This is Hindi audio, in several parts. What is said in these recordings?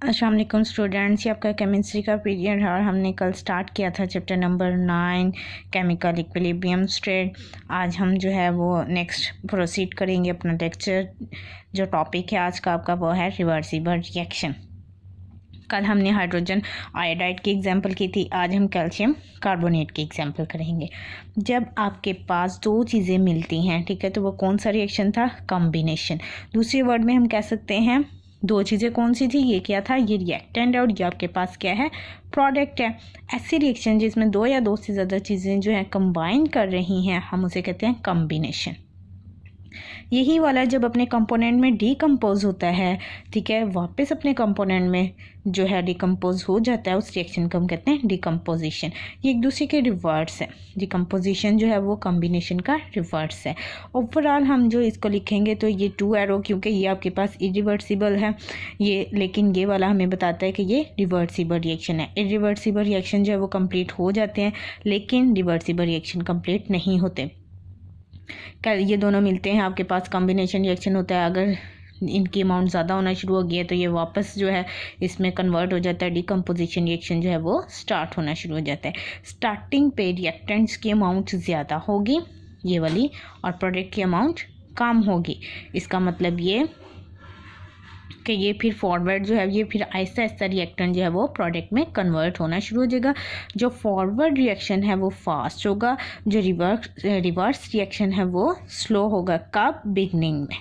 अस्सलाम वालेकुम स्टूडेंट्स, ये आपका केमिस्ट्री का पीरियड है और हमने कल स्टार्ट किया था chapter number 9 chemical equilibrium state. आज हम जो है वो नेक्स्ट प्रोसीड करेंगे अपना लेक्चर। जो टॉपिक है आज का आपका वो है रिवर्सिबल रिएक्शन। कल हमने हाइड्रोजन आयोडाइड की एग्जांपल की थी, आज हम कैल्शियम कार्बोनेट की एग्जांपल करेंगे। जब आपके पास दो चीज़ें मिलती हैं, ठीक है, तो वो कौन सा रिएक्शन था? कॉम्बिनेशन। दूसरे वर्ड में हम कह सकते हैं दो चीज़ें कौन सी थी? ये क्या था? ये रिएक्टेंट है और ये आपके पास क्या है? प्रोडक्ट है। ऐसी रिएक्शन जिसमें दो या दो से ज़्यादा चीज़ें जो है कंबाइन कर रही हैं, हम उसे कहते हैं कॉम्बिनेशन। यही वाला जब अपने कंपोनेंट में डीकम्पोज होता है, ठीक है, वापस अपने कंपोनेंट में जो है डिकम्पोज हो जाता है, उस रिएक्शन को हम कहते हैं डिकम्पोजिशन। ये एक दूसरे के रिवर्स है। डिकम्पोजिशन जो है वो कॉम्बिनेशन का रिवर्स है। ओवरऑल हम जो इसको लिखेंगे तो ये 2 एरो, क्योंकि ये आपके पास इरिवर्सिबल है ये, लेकिन ये वाला हमें बताता है कि ये रिवर्सिबल रिएक्शन है। इरिवर्सिबल रिएक्शन जो है वो कंप्लीट हो जाते हैं, लेकिन रिवर्सिबल रिएक्शन कंप्लीट नहीं होते। ये दोनों मिलते हैं, आपके पास कॉम्बिनेशन रिएक्शन होता है। अगर इनकी अमाउंट ज़्यादा होना शुरू हो गई है तो ये वापस जो है इसमें कन्वर्ट हो जाता है, डिकम्पोजिशन रिएक्शन जो है वो स्टार्ट होना शुरू हो जाता है। स्टार्टिंग पे रिएक्टेंट्स की अमाउंट ज़्यादा होगी ये वाली, और प्रोडक्ट की अमाउंट कम होगी। इसका मतलब ये कि ये फिर फॉरवर्ड जो है ये फिर आहिस्ता आहिस्ता रिएक्टेंट जो है वो प्रोडक्ट में कन्वर्ट होना शुरू हो जाएगा। जो फॉरवर्ड रिएक्शन है वो फास्ट होगा, जो रिवर्स रिएक्शन है वो स्लो होगा। कब? बिगनिंग में,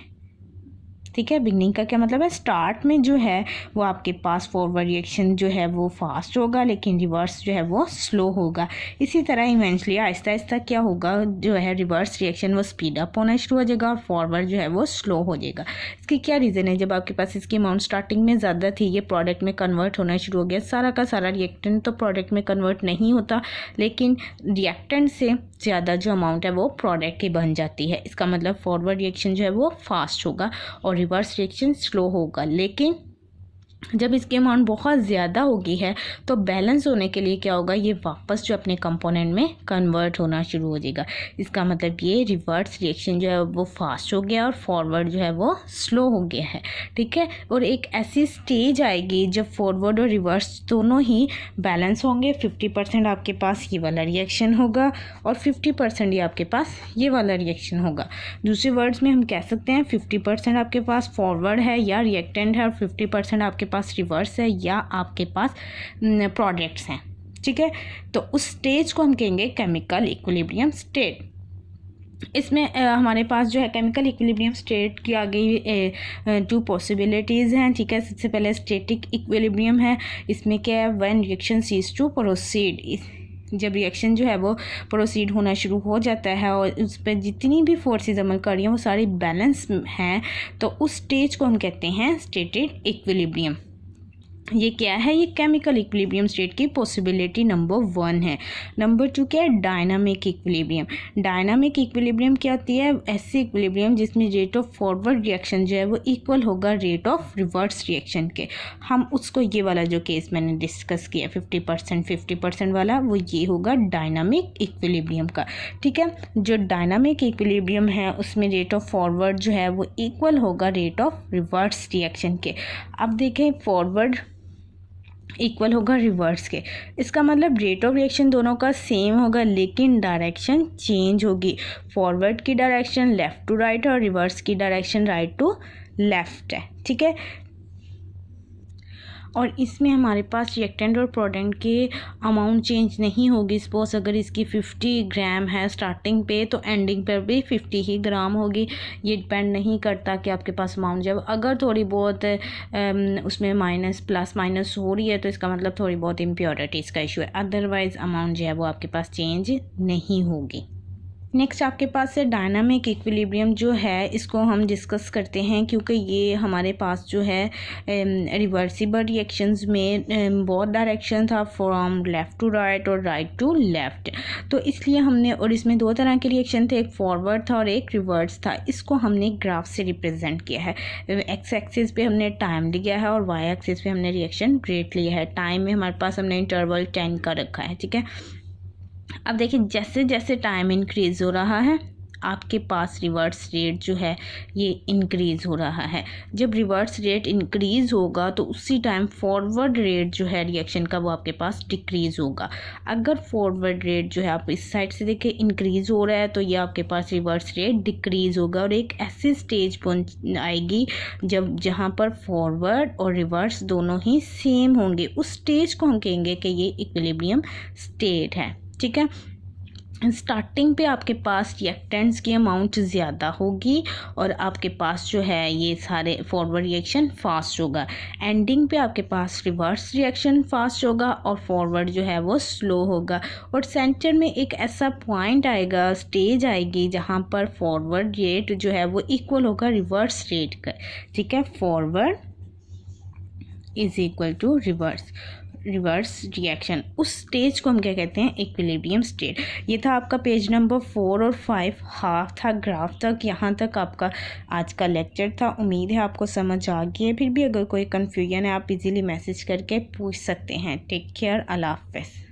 ठीक है। बिगनिंग का क्या मतलब है? स्टार्ट में जो है वो आपके पास फॉरवर्ड रिएक्शन जो है वो फास्ट होगा, लेकिन रिवर्स जो है वो स्लो होगा। इसी तरह इवेंचुअली आहिस्ता आहिस्ता क्या होगा, जो है रिवर्स रिएक्शन वो स्पीड अप होना शुरू हो जाएगा और फॉरवर्ड जो है वो स्लो हो जाएगा। इसकी क्या रीज़न है? जब आपके पास इसकी अमाउंट स्टार्टिंग में ज़्यादा थी, ये प्रोडक्ट में कन्वर्ट होना शुरू हो गया। सारा का सारा रिएक्टेंट तो प्रोडक्ट में कन्वर्ट नहीं होता, लेकिन रिएक्टेंट से ज़्यादा जो अमाउंट है वो प्रोडक्ट की बन जाती है। इसका मतलब फॉरवर्ड रिएक्शन जो है वो फास्ट होगा और रिवर्स रिएक्शन स्लो होगा। लेकिन जब इसकी अमाउंट बहुत ज़्यादा होगी है तो बैलेंस होने के लिए क्या होगा, ये वापस जो अपने कंपोनेंट में कन्वर्ट होना शुरू हो जाएगा। इसका मतलब ये रिवर्स रिएक्शन जो है वो फास्ट हो गया और फॉरवर्ड जो है वो स्लो हो गया है, ठीक है। और एक ऐसी स्टेज आएगी जब फॉरवर्ड और रिवर्स दोनों ही बैलेंस होंगे। 50% आपके पास ये वाला रिएक्शन होगा और 50% ये आपके पास ये वाला रिएक्शन होगा। दूसरे वर्ड्स में हम कह सकते हैं 50% आपके पास फॉरवर्ड है या रिएक्टेंट है और 50% आपके पास रिवर्स है या आपके पास प्रोडक्ट्स हैं, ठीक है। तो उस स्टेज को हम कहेंगे केमिकल इक्विलिब्रियम स्टेट। इसमें हमारे पास जो है केमिकल इक्विलिब्रियम स्टेट की आगे 2 पॉसिबिलिटीज़ हैं, ठीक है। सबसे पहले स्टैटिक इक्विलिब्रियम है। इसमें क्या है, when reaction ceases to proceed, जब रिएक्शन जो है वो प्रोसीड होना शुरू हो जाता है और उस पर जितनी भी फोर्सेस अमल कर रही हैं वो सारी बैलेंस हैं, तो उस स्टेज को हम कहते हैं स्टैटिक इक्विलिब्रियम। ये क्या है? ये केमिकल इक्विलिब्रियम स्टेट की पॉसिबिलिटी नंबर 1 है। नंबर 2 क्या है? Dynamic equilibrium. डायनामिक इक्विलिब्रियम क्या होती है? ऐसी इक्विलिब्रियम जिसमें रेट ऑफ फॉरवर्ड रिएक्शन जो है वो इक्वल होगा रेट ऑफ रिवर्स रिएक्शन के। हम उसको, ये वाला जो केस मैंने डिस्कस किया 50% वाला, वो ये होगा डायनामिक इक्विलिब्रियम का, ठीक है। जो डायनामिक इक्विलिब्रियम है उसमें रेट ऑफ फॉरवर्ड जो है वो इक्वल होगा रेट ऑफ रिवर्स रिएक्शन के। अब देखें, फॉरवर्ड इक्वल होगा रिवर्स के, इसका मतलब रेट ऑफ रिएक्शन दोनों का सेम होगा, लेकिन डायरेक्शन चेंज होगी। फॉरवर्ड की डायरेक्शन लेफ़्ट टू राइट और रिवर्स की डायरेक्शन राइट टू लेफ़्ट है, ठीक है। और इसमें हमारे पास रिएक्टेंट और प्रोडक्ट के अमाउंट चेंज नहीं होगी। सपोज अगर इसकी 50 ग्राम है स्टार्टिंग पे, तो एंडिंग पर भी 50 ही ग्राम होगी। ये डिपेंड नहीं करता कि आपके पास अमाउंट जब अगर थोड़ी बहुत उसमें माइनस प्लस माइनस हो रही है तो इसका मतलब थोड़ी बहुत इम्प्योरिटीज़ का इशू है, अदरवाइज़ अमाउंट जो है वो आपके पास चेंज नहीं होगी। नेक्स्ट आपके पास है डायनामिक इक्विलिब्रियम जो है, इसको हम डिस्कस करते हैं क्योंकि ये हमारे पास जो है रिवर्सिबल रिएक्शंस में बहुत डायरेक्शन था, फ्रॉम लेफ़्ट टू राइट और राइट टू लेफ़्ट, तो इसलिए हमने, और इसमें 2 तरह के रिएक्शन थे, एक फॉरवर्ड था और एक रिवर्स था। इसको हमने ग्राफ से रिप्रेजेंट किया है। एक्स एक्सिस पे हमने टाइम लिया है और वाई एक्सिस पे हमने रिएक्शन रेट लिया है। टाइम में हमारे पास हमने इंटरवल 10 का रखा है, ठीक है। अब देखिए, जैसे जैसे टाइम इंक्रीज़ हो रहा है आपके पास रिवर्स रेट जो है ये इंक्रीज़ हो रहा है। जब रिवर्स रेट इंक्रीज़ होगा तो उसी टाइम फॉरवर्ड रेट जो है रिएक्शन का वो आपके पास डिक्रीज़ होगा। अगर फॉरवर्ड रेट जो है आप इस साइड से देखें इंक्रीज़ हो रहा है तो ये आपके पास रिवर्स रेट डिक्रीज़ होगा और एक ऐसी स्टेज पहुंच आएगी जब जहाँ पर फॉरवर्ड और रिवर्स दोनों ही सेम होंगे। उस स्टेज को हम कहेंगे कि ये इक्विलिब्रियम स्टेट है। ठीक है, स्टार्टिंग पे आपके पास रिएक्टेंट्स की अमाउंट ज़्यादा होगी और आपके पास जो है ये सारे फॉरवर्ड रिएक्शन फास्ट होगा। एंडिंग पे आपके पास रिवर्स रिएक्शन फास्ट होगा और फॉरवर्ड जो है वो स्लो होगा। और सेंटर में एक ऐसा पॉइंट आएगा, स्टेज आएगी जहाँ पर फॉरवर्ड रेट जो है वो इक्वल होगा रिवर्स रेट का। ठीक है, forward is equal to reverse reaction. उस स्टेज को हम क्या कहते हैं, इक्विलिब्रियम स्टेट। ये था आपका पेज नंबर 4 और 5, हाफ था ग्राफ तक। यहाँ तक आपका आज का लेक्चर था। उम्मीद है आपको समझ आ गई है। फिर भी अगर कोई कन्फ्यूजन है आप इजीली मैसेज करके पूछ सकते हैं। टेक केयर, अल्लाह हाफ़िज़।